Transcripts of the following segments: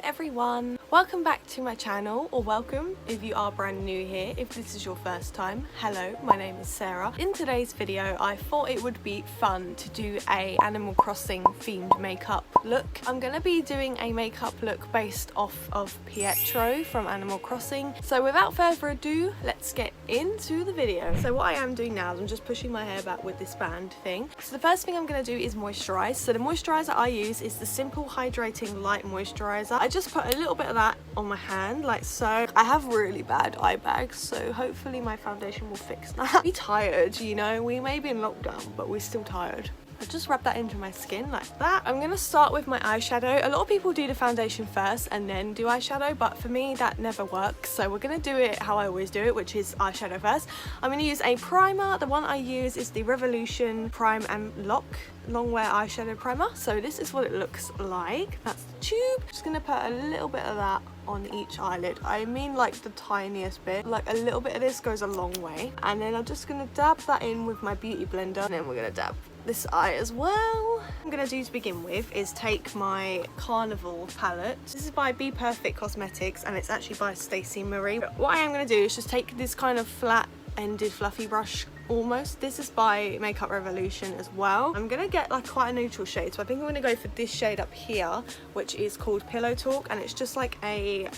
everyone, welcome back to my channel, or welcome if you are brand new here. If this is your first time, hello, my name is Sarah. In today's video I thought it would be fun to do a Animal Crossing themed makeup look. I'm gonna be doing a makeup look based off of Pietro from Animal Crossing. So without further ado, let's get into the video. So what I am doing now is I'm just pushing my hair back with this band thing. So the first thing I'm gonna do is moisturize. So the moisturizer I use is the Simple Hydrating Light Moisturizer. I just put a little bit of that on my hand like so. I have really bad eye bags, so hopefully my foundation will fix that. Be tired, you know, we may be in lockdown but we're still tired. I just rub that into my skin like that. I'm going to start with my eyeshadow. A lot of people do the foundation first and then do eyeshadow, but for me that never works. So we're going to do it how I always do it, which is eyeshadow first. I'm going to use a primer. The one I use is the Revolution Prime and Lock Longwear Eyeshadow Primer. So this is what it looks like. That's the tube. Just going to put a little bit of that on each eyelid. I mean like the tiniest bit. Like a little bit of this goes a long way. And then I'm just going to dab that in with my beauty blender, and then we're going to dab this eye as well. What I'm gonna do to begin with is take my Carnival palette. This is by Be Perfect Cosmetics and it's actually by Stacey Marie. But what I am gonna do is just take this kind of flat ended fluffy brush almost. This is by Makeup Revolution as well. I'm gonna get like quite a neutral shade, so I think I'm gonna go for this shade up here, which is called Pillow Talk, and it's just like a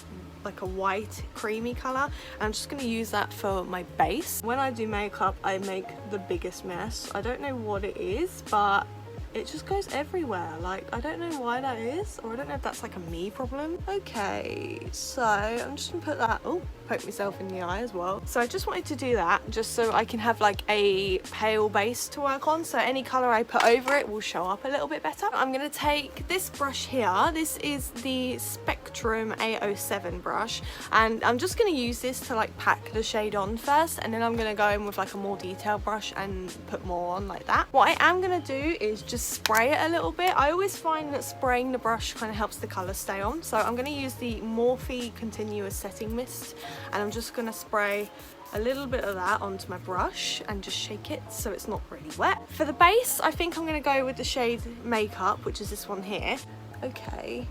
white creamy color, and I'm just going to use that for my base. When I do makeup I make the biggest mess. I don't know what it is, but it just goes everywhere. Like I don't know why that is, or I don't know if that's like a me problem. Okay, so I'm just gonna put that, oh, poke myself in the eye as well. So I just wanted to do that just so I can have like a pale base to work on, so any color I put over it will show up a little bit better. I'm gonna take this brush here. This is the Spectrum A07 brush, and I'm just gonna use this to like pack the shade on first, and then I'm gonna go in with like a more detailed brush and put more on like that. What I am gonna do is just spray it a little bit. I always find that spraying the brush kind of helps the color stay on, so I'm going to use the Morphe Continuous Setting Mist, and I'm just going to spray a little bit of that onto my brush and just shake it so it's not really wet. For the base, I think I'm going to go with the shade Makeup, which is this one here. Okay,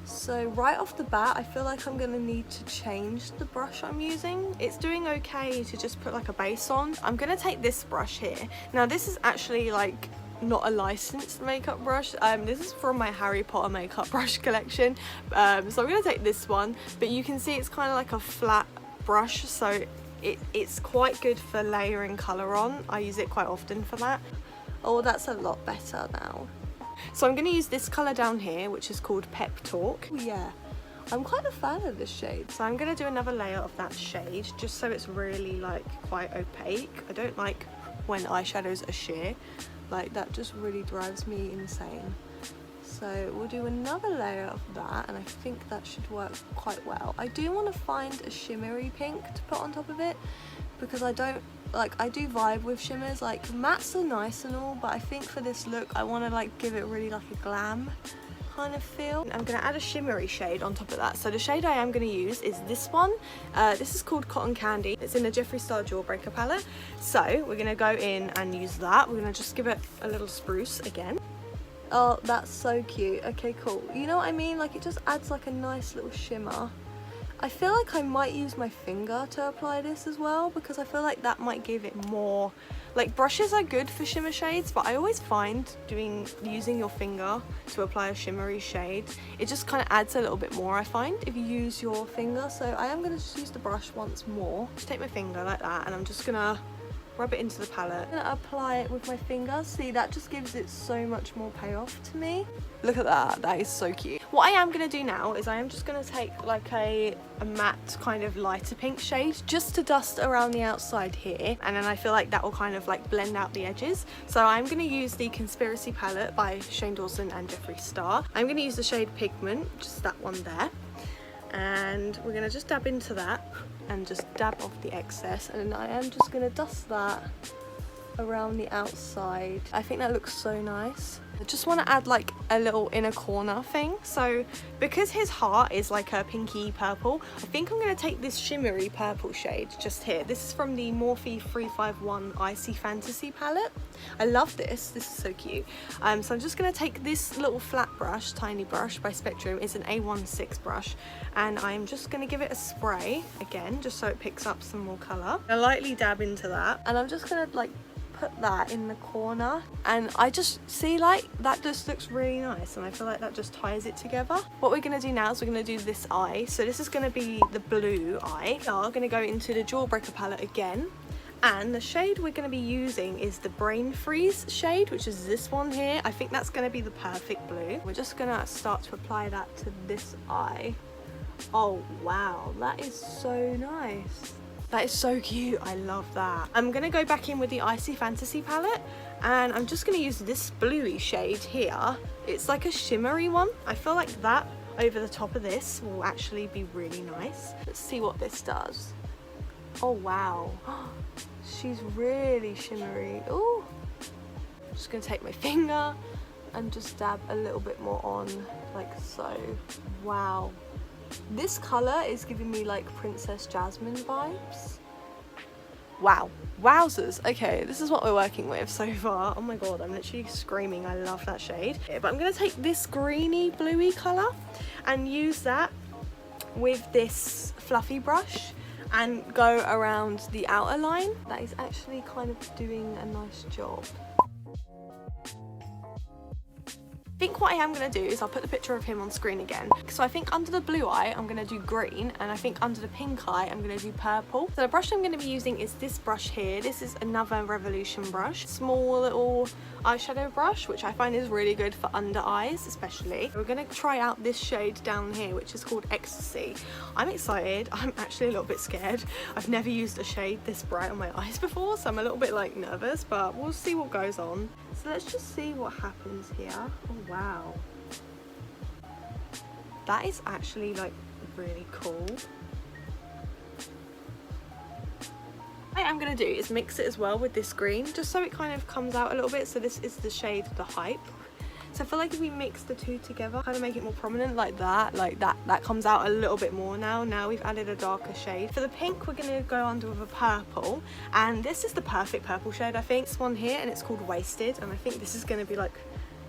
so right off the bat I feel like I'm going to need to change the brush I'm using. It's doing okay to just put like a base on. I'm going to take this brush here. Now this is actually like not a licensed makeup brush. This is from my Harry Potter makeup brush collection, so I'm going to take this one, but you can see it's kind of like a flat brush, so it's quite good for layering colour on. I use it quite often for that. Oh, that's a lot better now. So I'm going to use this colour down here, which is called Pep Talk. Oh, yeah, I'm quite a fan of this shade. So I'm going to do another layer of that shade just so it's really like quite opaque. I don't like when eyeshadows are sheer. Like that just really drives me insane. So we'll do another layer of that, and I think that should work quite well. I do want to find a shimmery pink to put on top of it, because I do vibe with shimmers. Like mattes are nice and all, but I think for this look I want to like give it really like a glam kind of feel. I'm going to add a shimmery shade on top of that. So the shade I am going to use is this one. This is called Cotton Candy. It's in the Jeffree Star Jawbreaker palette. So we're going to go in and use that. We're going to just give it a little spruce again. Oh, that's so cute. Okay, cool. You know what I mean? Like it just adds like a nice little shimmer. I feel like I might use my finger to apply this as well, because I feel like that might give it more. Like brushes are good for shimmer shades, but I always find using your finger to apply a shimmery shade, it just kind of adds a little bit more, I find, if you use your finger. So I am going to just use the brush once more. Just take my finger like that, and I'm just going to rub it into the palette. I'm going to apply it with my finger. See, that just gives it so much more payoff to me. Look at that, that is so cute. What I am going to do now is I am just going to take like a matte kind of lighter pink shade just to dust around the outside here, and then I feel like that will kind of like blend out the edges. So I'm going to use the Conspiracy palette by Shane Dawson and Jeffree Star. I'm going to use the shade Pigment, just that one there, and we're going to just dab into that and just dab off the excess, and then I am just going to dust that around the outside. I think that looks so nice. I just want to add like a little inner corner thing. So because his heart is like a pinky purple, I think I'm going to take this shimmery purple shade just here. This is from the Morphe 351 Icy Fantasy palette. I love this. This is so cute. So I'm just going to take this little flat brush, tiny brush by Spectrum. It's an A16 brush, and I'm just going to give it a spray again just so it picks up some more colour. I lightly dab into that, and I'm just going to like put that in the corner, and I just see like that just looks really nice, and I feel like that just ties it together. What we're going to do now is we're going to do this eye. So this is going to be the blue eye. We are going to go into the Jawbreaker palette again, and the shade we're going to be using is the Brain Freeze shade, which is this one here. I think that's going to be the perfect blue. We're just going to start to apply that to this eye. Oh wow, that is so nice. That is so cute. I love that. I'm going to go back in with the Icy Fantasy palette, and I'm just going to use this bluey shade here. It's like a shimmery one. I feel like that over the top of this will actually be really nice. Let's see what this does. Oh wow. She's really shimmery. Oh, I'm just going to take my finger and just dab a little bit more on, like so. Wow. This colour is giving me like Princess Jasmine vibes. Wow. Wowzers. Okay, this is what we're working with so far. Oh my god, I'm literally screaming. I love that shade. Yeah, but I'm going to take this greeny bluey colour and use that with this fluffy brush and go around the outer line. That is actually kind of doing a nice job. I think what I am going to do is I'll put the picture of him on screen again. So I think under the blue eye I'm going to do green, and I think under the pink eye I'm going to do purple. So the brush I'm going to be using is this brush here. This is another Revolution brush, small little eyeshadow brush, which I find is really good for under eyes especially. We're going to try out this shade down here, which is called Ecstasy. I'm excited. I'm actually a little bit scared. I've never used a shade this bright on my eyes before, so I'm a little bit like nervous, but we'll see what goes on. So let's just see what happens here. Oh wow, that is actually like really cool. What I'm going to do is mix it as well with this green, just so it kind of comes out a little bit. So this is the shade The Hype. So I feel like if we mix the two together, kind of make it more prominent like that comes out a little bit more now. Now we've added a darker shade. For the pink, we're going to go under with a purple, and this is the perfect purple shade, I think. This one here, and it's called Wasted, and I think this is going to be like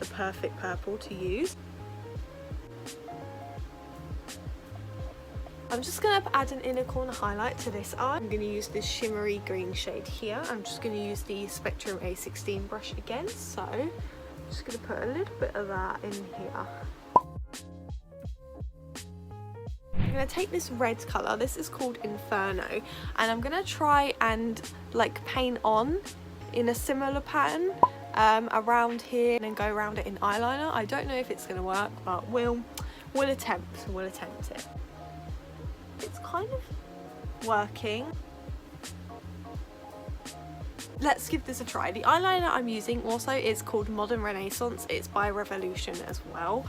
the perfect purple to use. I'm just going to add an inner corner highlight to this eye. I'm going to use this shimmery green shade here. I'm just going to use the Spectrum A16 brush again, so I'm just going to put a little bit of that in here. I'm going to take this red colour, this is called Inferno, and I'm going to try and like paint on in a similar pattern around here, and then go around it in eyeliner. I don't know if it's going to work, but we'll attempt it. It's kind of working. Let's give this a try. The eyeliner I'm using also is called Modern Renaissance. It's by Revolution as well.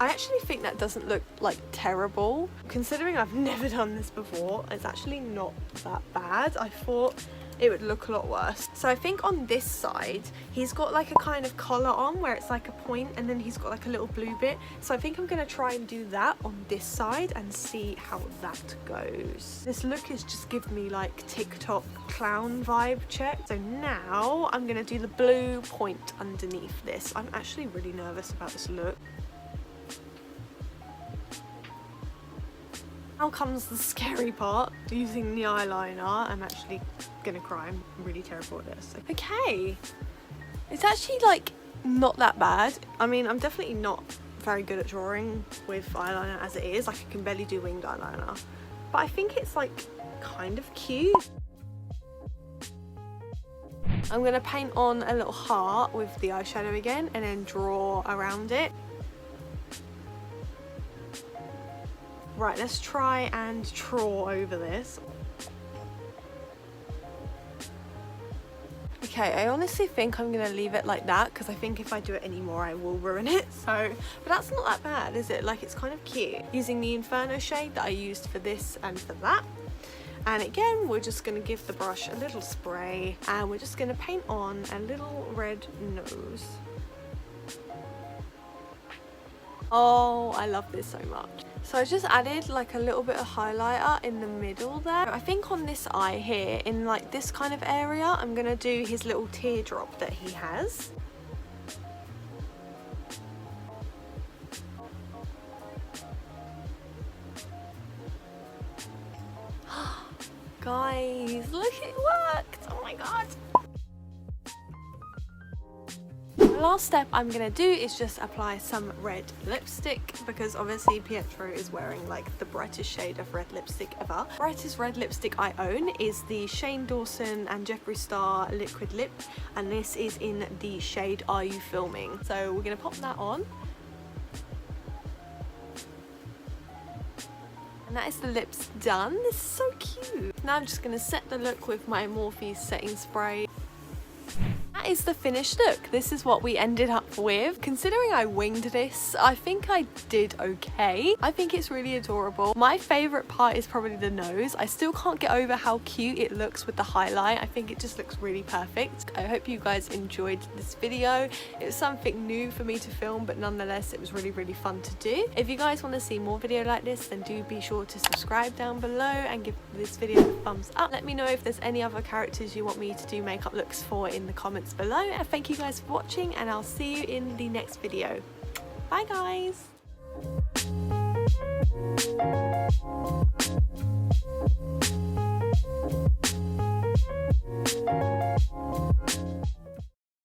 I actually think that doesn't look like terrible. Considering I've never done this before, it's actually not that bad. I thought it would look a lot worse. So I think on this side, he's got like a kind of collar on where it's like a point, and then he's got like a little blue bit. So I think I'm gonna try and do that on this side and see how that goes. This look is just giving me like TikTok clown vibe check. So now I'm gonna do the blue point underneath this. I'm actually really nervous about this look. Now comes the scary part, using the eyeliner. I'm actually gonna cry, I'm really terrible at this. Okay, it's actually like not that bad. I mean, I'm definitely not very good at drawing with eyeliner as it is. Like, I can barely do winged eyeliner, but I think it's like kind of cute. I'm gonna paint on a little heart with the eyeshadow again, and then draw around it. Right, let's try and draw over this. Okay, I honestly think I'm gonna leave it like that, because I think if I do it anymore I will ruin it. So, but that's not that bad, is it? Like, it's kind of cute. Using the Inferno shade that I used for this and for that. And again, we're just going to give the brush a little spray and we're just going to paint on a little red nose. Oh, I love this so much. So I just added like a little bit of highlighter in the middle there. I think on this eye here, in like this kind of area, I'm going to do his little teardrop that he has. Guys, look, it worked! Oh my god! The last step I'm going to do is just apply some red lipstick, because obviously Pietro is wearing like the brightest shade of red lipstick ever. Brightest red lipstick I own is the Shane Dawson and Jeffree Star Liquid Lip, and this is in the shade Are You Filming? So we're going to pop that on. And that is the lips done. This is so cute. Now I'm just going to set the look with my Morphe setting spray. That is the finished look. This is what we ended up with. Considering I winged this, I think I did okay. I think it's really adorable. My favourite part is probably the nose. I still can't get over how cute it looks with the highlight. I think it just looks really perfect. I hope you guys enjoyed this video. It was something new for me to film, but nonetheless it was really, really fun to do. If you guys want to see more video like this, then do be sure to subscribe down below and give this video a thumbs up. Let me know if there's any other characters you want me to do makeup looks for in the comments below, and thank you guys for watching, and I'll see you in the next video. Bye guys.